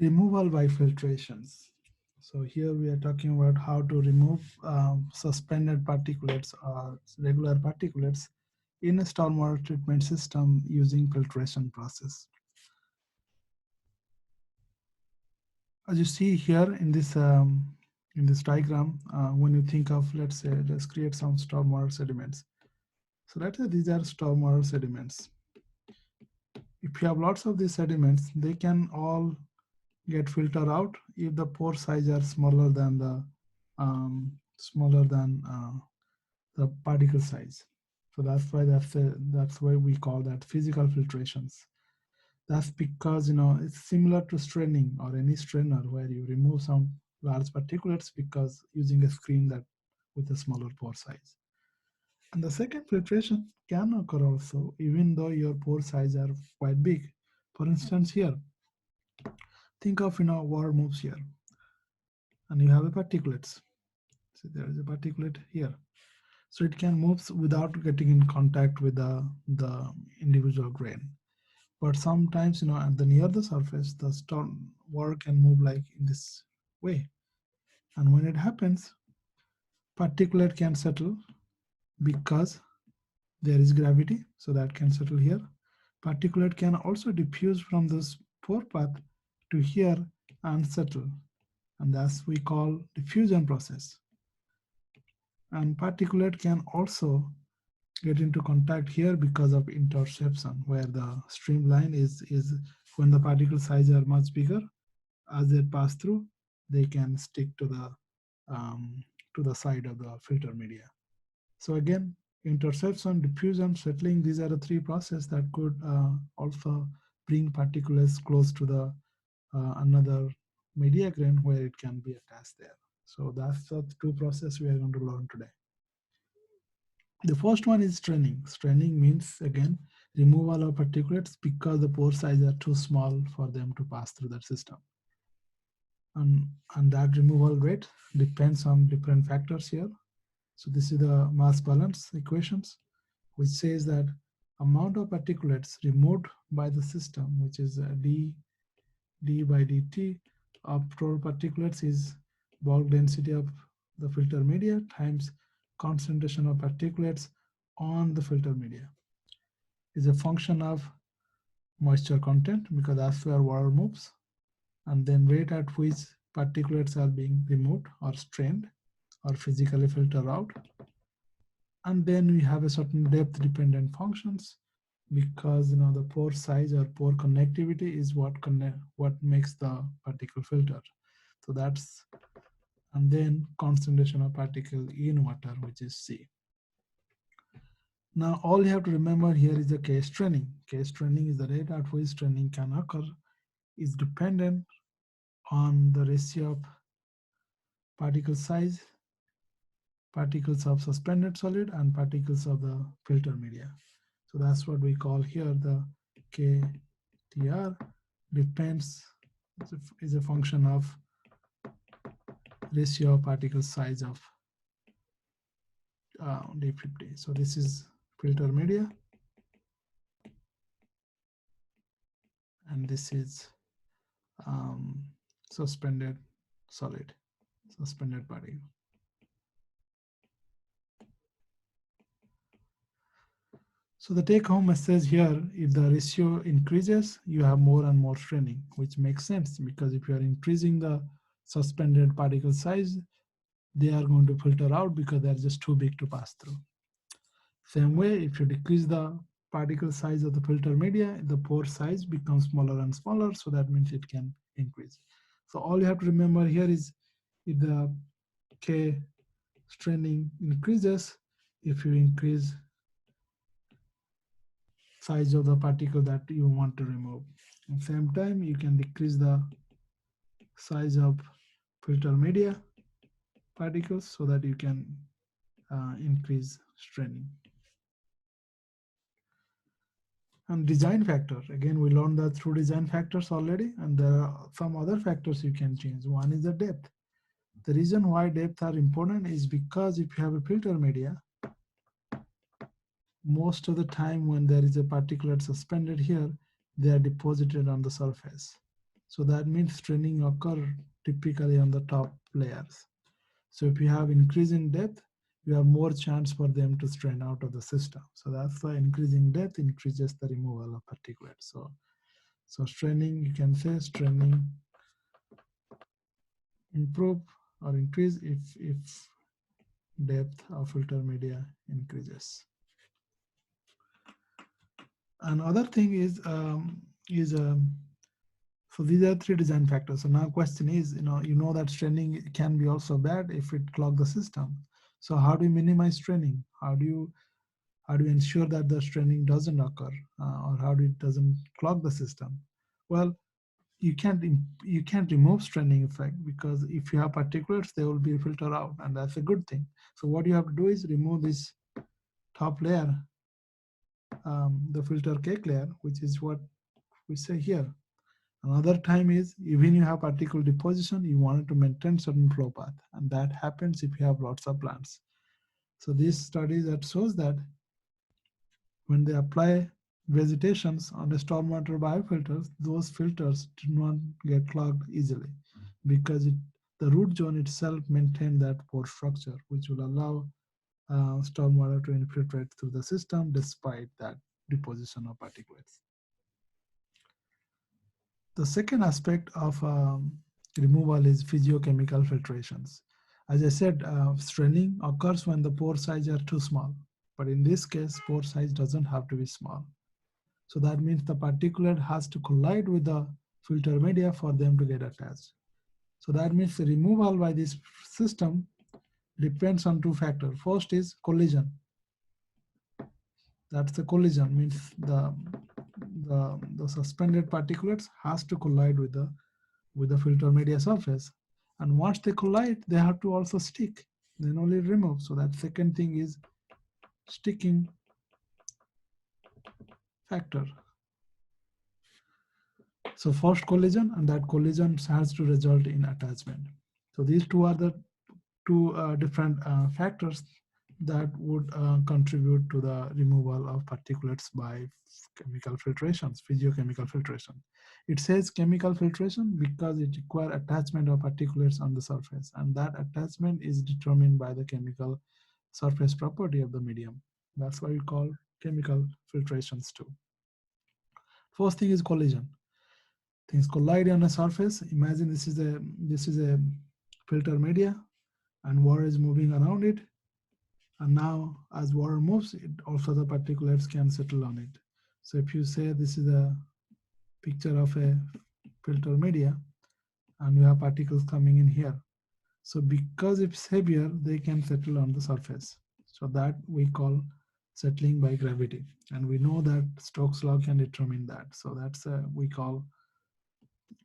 Removal by filtrations. So here we are talking about how to remove suspended particulates or regular particulates in a stormwater treatment system using filtration process. As you see here in this diagram, when you think of, let's say, let's create some stormwater sediments. So let's say these are stormwater sediments. If you have lots of these sediments, they can all get filtered out if the pore size are smaller than the particle size. So that's why we call that physical filtrations. That's because it's similar to straining or any strainer where you remove some large particulates because using a screen that with a smaller pore size. And the second filtration can occur also even though your pore size are quite big. For instance, here, think of water moves here, and you have a particulates. So there is a particulate here. So it can move without getting in contact with the individual grain. But sometimes, at the near the surface, the storm water can move like in this way. And when it happens, particulate can settle because there is gravity, so that can settle here. Particulate can also diffuse from this pore path to here and settle. And that's we call diffusion process. And particulate can also get into contact here because of interception, where the streamline is when the particle size are much bigger, as they pass through, they can stick to the side of the filter media. So again, interception, diffusion, settling, these are the three processes that could also bring particulates close to the another media grain where it can be attached there. So that's the two processes we are going to learn today. The first one is straining. Straining means, again, removal of particulates because the pore size are too small for them to pass through that system. And that removal rate depends on different factors here. So this is the mass balance equations, which says that amount of particulates removed by the system, which is d by dt of total particulates, is bulk density of the filter media times concentration of particulates on the filter media. Is a function of moisture content because that's where water moves, and then rate at which particulates are being removed or strained or physically filtered out. And then we have a certain depth dependent functions because the pore size or pore connectivity is what makes the particle filter. So that's, and then concentration of particle in water, which is C. Now all you have to remember here is the case training. Case training is the rate at which training can occur is dependent on the ratio of particle size, particles of suspended solid, and particles of the filter media. So that's what we call here the KTR depends, is a function of ratio of particle size of D50. So this is filter media, and this is suspended solid, suspended particle. So the take-home message here, if the ratio increases, you have more and more straining, which makes sense because if you are increasing the suspended particle size, they are going to filter out because they're just too big to pass through. Same way, if you decrease the particle size of the filter media, the pore size becomes smaller and smaller, so that means it can increase. So all you have to remember here is if the K straining increases, if you increase size of the particle that you want to remove. At the same time, you can decrease the size of filter media particles so that you can increase straining. And design factor, again, we learned that through design factors already, and there are some other factors you can change. One is the depth. The reason why depth are important is because if you have a filter media, most of the time when there is a particulate suspended here, they are deposited on the surface. So that means straining occur typically on the top layers. So if you have increase in depth, you have more chance for them to strain out of the system. So that's why increasing depth increases the removal of particulates. So straining, you can say straining improve or increase if depth of filter media increases. Another thing is so these are three design factors. So now question is, you know that straining can be also bad if it clogs the system. So how do you minimize straining? How do you ensure that the straining doesn't occur, or how do it doesn't clog the system? Well, you can't remove straining effect, because if you have particulates, they will be filtered out, and that's a good thing. So what you have to do is remove this top layer, the filter cake layer, which is what we say here. Another time is, even you have particle deposition, you want to maintain certain flow path, and that happens if you have lots of plants. So these studies that shows that when they apply vegetations on the stormwater biofilters, those filters do not get clogged easily, because the root zone itself maintains that pore structure, which will allow stormwater to infiltrate through the system despite that deposition of particulates. The second aspect of removal is physiochemical filtrations. As I said, straining occurs when the pore size are too small, but in this case, pore size doesn't have to be small. So that means the particulate has to collide with the filter media for them to get attached. So that means the removal by this system depends on two factors. First is collision. That's the collision, means the suspended particulates has to collide with the filter media surface. And once they collide, they have to also stick, then only remove. So that second thing is sticking factor. So first collision, and that collision has to result in attachment. So these two are the two different factors that would contribute to the removal of particulates by chemical filtrations, physiochemical filtration. It says chemical filtration because it requires attachment of particulates on the surface, and that attachment is determined by the chemical surface property of the medium. That's why we call chemical filtrations too. First thing is collision. Things collide on a surface. Imagine this is a filter media, and water is moving around it. And now as water moves, also the particulates can settle on it. So if you say this is a picture of a filter media, and you have particles coming in here. So because it's heavier, they can settle on the surface. So that we call settling by gravity. And we know that Stokes law can determine that. So that's we call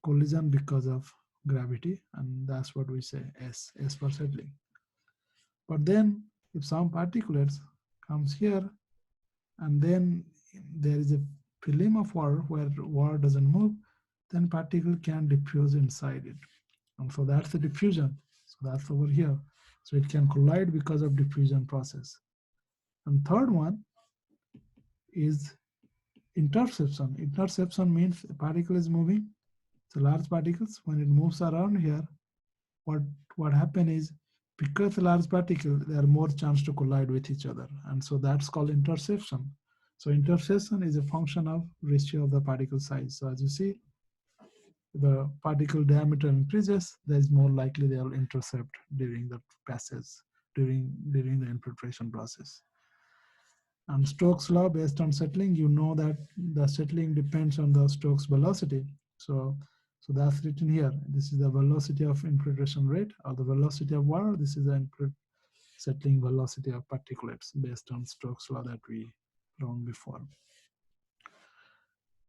collision because of gravity, and that's what we say S for settling. But then if some particulates comes here, and then there is a film of water where water doesn't move, then particle can diffuse inside it. And so that's the diffusion. So that's over here. So it can collide because of diffusion process. And third one is interception. Interception means a particle is moving. So large particles, when it moves around here, what happen is, because large particle, there are more chance to collide with each other, and so that's called interception. So interception is a function of ratio of the particle size. So as you see, the particle diameter increases, there is more likely they will intercept during the passage, during the infiltration process. And Stokes law, based on settling, you know that the settling depends on the Stokes velocity. So that's written here. This is the velocity of infiltration rate, or the velocity of water. This is the settling velocity of particulates based on Stokes law that we learned before.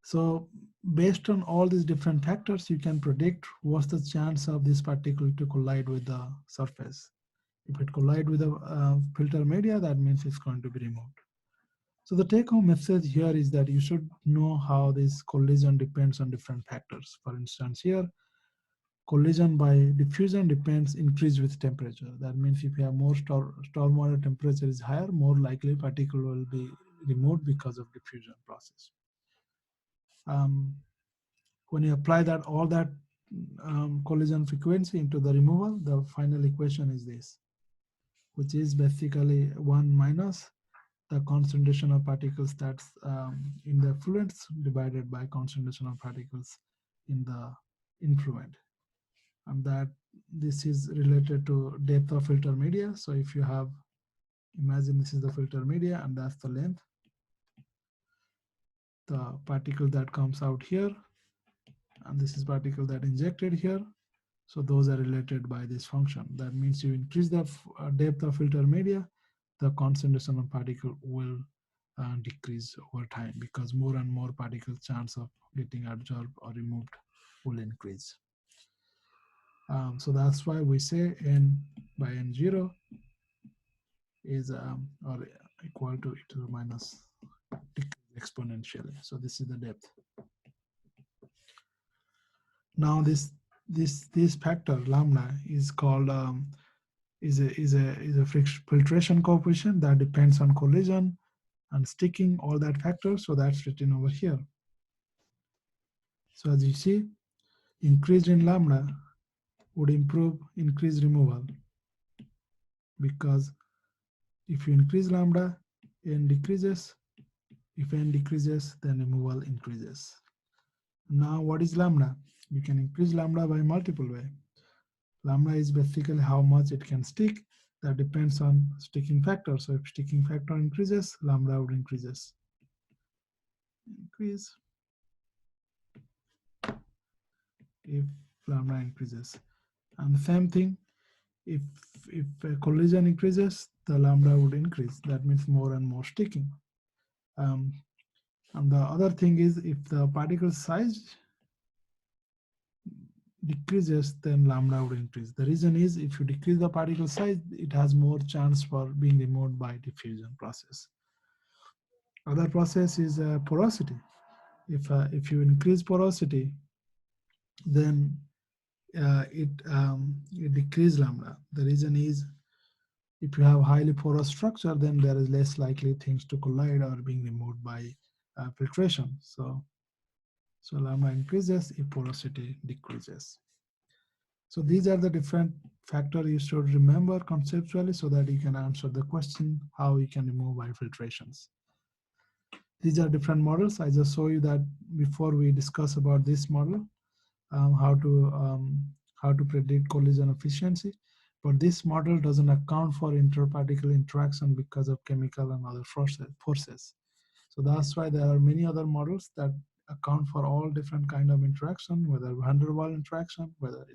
So based on all these different factors, you can predict what's the chance of this particle to collide with the surface. If it collides with the filter media, that means it's going to be removed. So the take-home message here is that you should know how this collision depends on different factors. For instance, here, collision by diffusion depends increase with temperature. That means if you have more stormwater temperature is higher, more likely particle will be removed because of diffusion process. When you apply that all that collision frequency into the removal, the final equation is this, which is basically 1 minus the concentration of particles that's in the effluents divided by concentration of particles in the influent, and that this is related to depth of filter media. So if you have, imagine this is the filter media and that's the length, the particle that comes out here, and this is particle that injected here. So those are related by this function. That means you increase the depth of filter media, the concentration of particle will decrease over time, because more and more particle chance of getting absorbed or removed will increase. So that's why we say n by n0 is or equal to e to the minus exponentially. So this is the depth. Now this factor lambda is called is a filtration coefficient that depends on collision and sticking, all that factors. So that's written over here. So as you see, increase in lambda would improve increase removal, because if you increase lambda, n decreases. If n decreases, then removal increases. Now what is lambda? You can increase lambda by multiple way. Lambda is basically how much it can stick. That depends on sticking factor. So if sticking factor increases, lambda would increases. Increase if lambda increases. And the same thing, if a collision increases, the lambda would increase. That means more and more sticking. And the other thing is, if the particle size decreases, then lambda would increase. The reason is, if you decrease the particle size, it has more chance for being removed by diffusion process. Other process is porosity. If you increase porosity, then it decreases lambda. The reason is, if you have highly porous structure, then there is less likely things to collide or being removed by filtration. So lambda increases if porosity decreases. So these are the different factors you should remember conceptually, so that you can answer the question how you can remove by filtrations. These are different models. I just show you that before we discuss about this model, how to predict collision efficiency. But this model doesn't account for interparticle interaction because of chemical and other forces. So that's why there are many other models that account for all different kind of interaction, whether van der Waals interaction, whether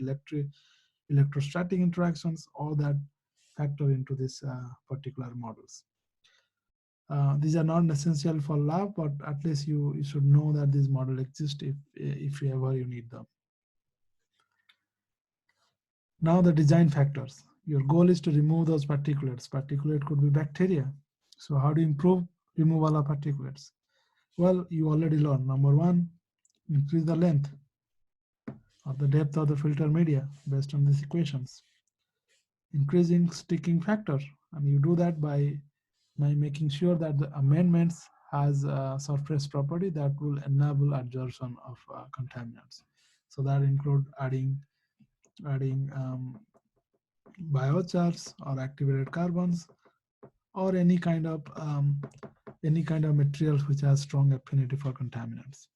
electrostatic interactions, all that factor into this particular models. These are not essential for lab, but at least you should know that this model exists if ever you need them. Now the design factors. Your goal is to remove those particulates. Particulate could be bacteria. So how do you improve removal of particulates? Well, you already learned. Number one, increase the length or the depth of the filter media based on these equations. Increasing sticking factor, and you do that by making sure that the amendments has a surface property that will enable absorption of contaminants. So that include adding biochars or activated carbons, or any kind of materials which has strong affinity for contaminants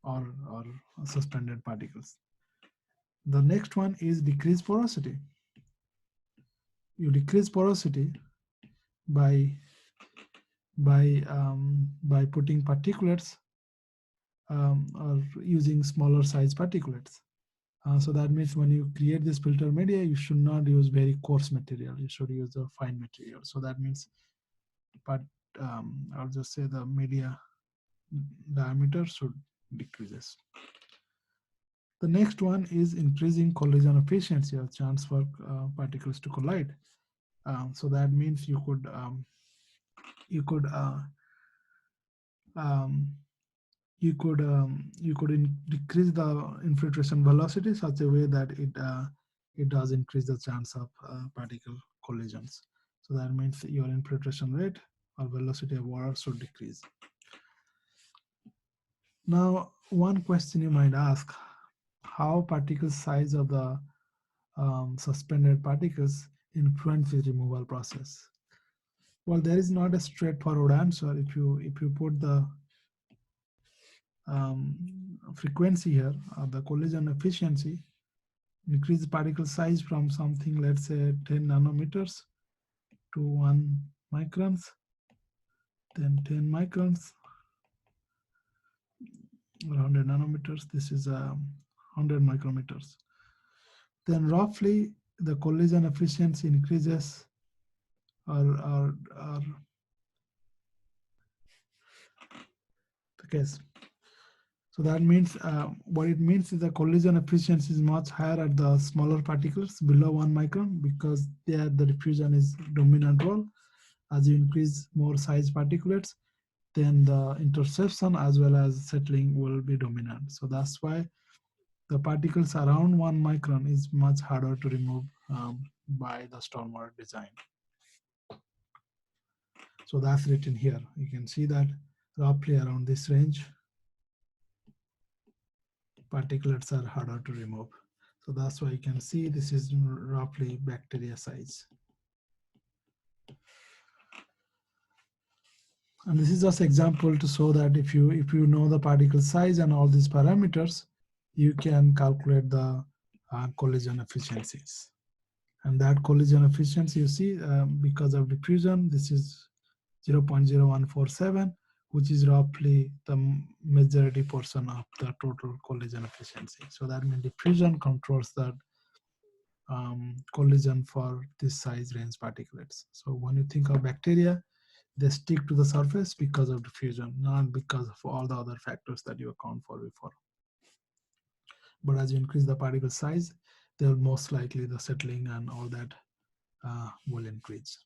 or suspended particles. The next one is decrease porosity. You decrease porosity by putting particulates or using smaller size particulates. So that means when you create this filter media, you should not use very coarse material. You should use a fine material. So that means, but I'll just say the media diameter should decreases. The next one is increasing collision efficiency, or chance for particles to collide. So that means you could decrease the infiltration velocity such a way that it does increase the chance of particle collisions. So that means your infiltration rate or velocity of water should decrease. Now, one question you might ask, how particle size of the suspended particles influence the removal process? Well, there is not a straightforward answer. If you put the frequency here, the collision efficiency, increase particle size from something, let's say 10 nanometers to 1 microns, then 10 microns, 100 nanometers, this is 100 micrometers. Then roughly the collision efficiency increases or the case. So that means what it means is the collision efficiency is much higher at the smaller particles below 1 micron, because there the diffusion is dominant role. As you increase more size particulates, then the interception as well as settling will be dominant. So that's why the particles around 1 micron is much harder to remove by the stormwater design. So that's written here. You can see that roughly around this range, particulates are harder to remove. So that's why you can see this is roughly bacteria size. And this is just example to show that if you know the particle size and all these parameters, you can calculate the collision efficiencies. And that collision efficiency, you see, because of diffusion, this is 0.0147, which is roughly the majority portion of the total collision efficiency. So that means diffusion controls that collision for this size range particulates. So when you think of bacteria, they stick to the surface because of diffusion, not because of all the other factors that you account for before. But as you increase the particle size, they'll most likely the settling and all that will increase.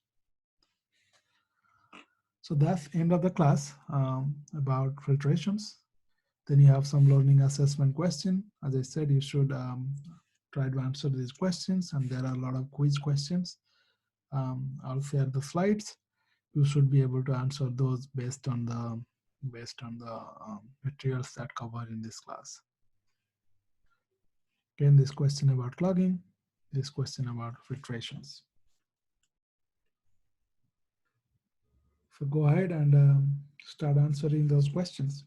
So that's end of the class about filtrations. Then you have some learning assessment question. As I said, you should try to answer these questions, and there are a lot of quiz questions. I'll share the slides. You should be able to answer those based on the materials that cover in this class. Again, this question about clogging, this question about filtrations. So go ahead and start answering those questions.